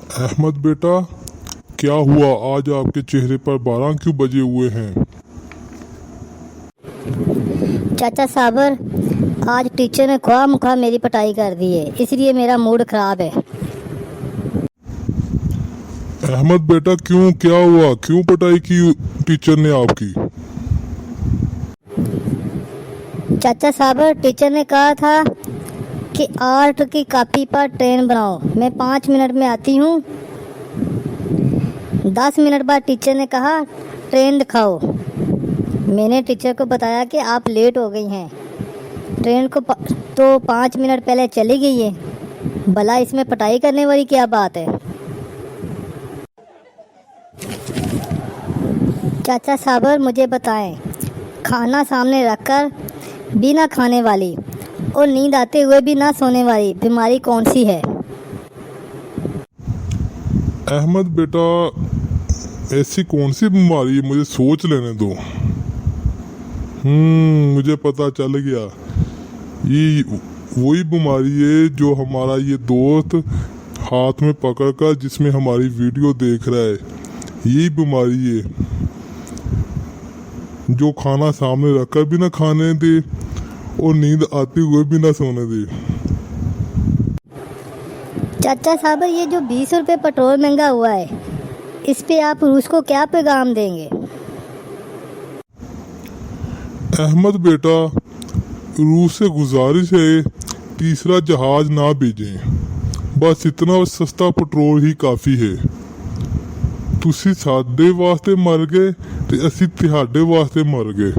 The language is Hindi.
अहमद बेटा, क्या हुआ? आज आपके चेहरे पर 12 क्यों बजे हुए हैं? चाचा साबर, आज टीचर ने ख्वाह मेरी पिटाई कर दी है, इसलिए मेरा मूड खराब है। अहमद बेटा, क्यों? क्या हुआ? क्यों पिटाई की टीचर ने आपकी? चाचा साबर, टीचर ने कहा था कि आर्ट की कॉपी पर ट्रेन बनाओ। मैं 5 मिनट में आती हूँ। 10 मिनट बाद टीचर ने कहा ट्रेन दिखाओ। मैंने टीचर को बताया कि आप लेट हो गई हैं। ट्रेन को तो 5 मिनट पहले चली गई है। भला इसमें पिटाई करने वाली क्या बात है? चाचा साबर, मुझे बताएं, खाना सामने रखकर बिना खाने वाली और नींद आते हुए भी ना सोने वाली बीमारी कौन सी है? अहमद बेटा, ऐसी कौन सी बीमारी है? मुझे सोच लेने दो। मुझे पता चल गया। ये वही बीमारी है जो हमारा ये दोस्त हाथ में पकड़कर जिसमें हमारी वीडियो देख रहा है। यही बीमारी है जो खाना सामने रखकर भी ना खाने दे और नींद आते हुए भी ना सोने दे। चाचा साहब, ये जो 20 रुपये पेट्रोल महंगा हुआ है, इस पे आप रूस को क्या पैगाम देंगे? अहमद बेटा, रूस से गुजारिश है तीसरा जहाज ना भेजें। बस इतना सस्ता पेट्रोल ही काफ़ी है। तुसी साडे वास्ते मर गए ते असी तिहाडे वास्ते मर गए।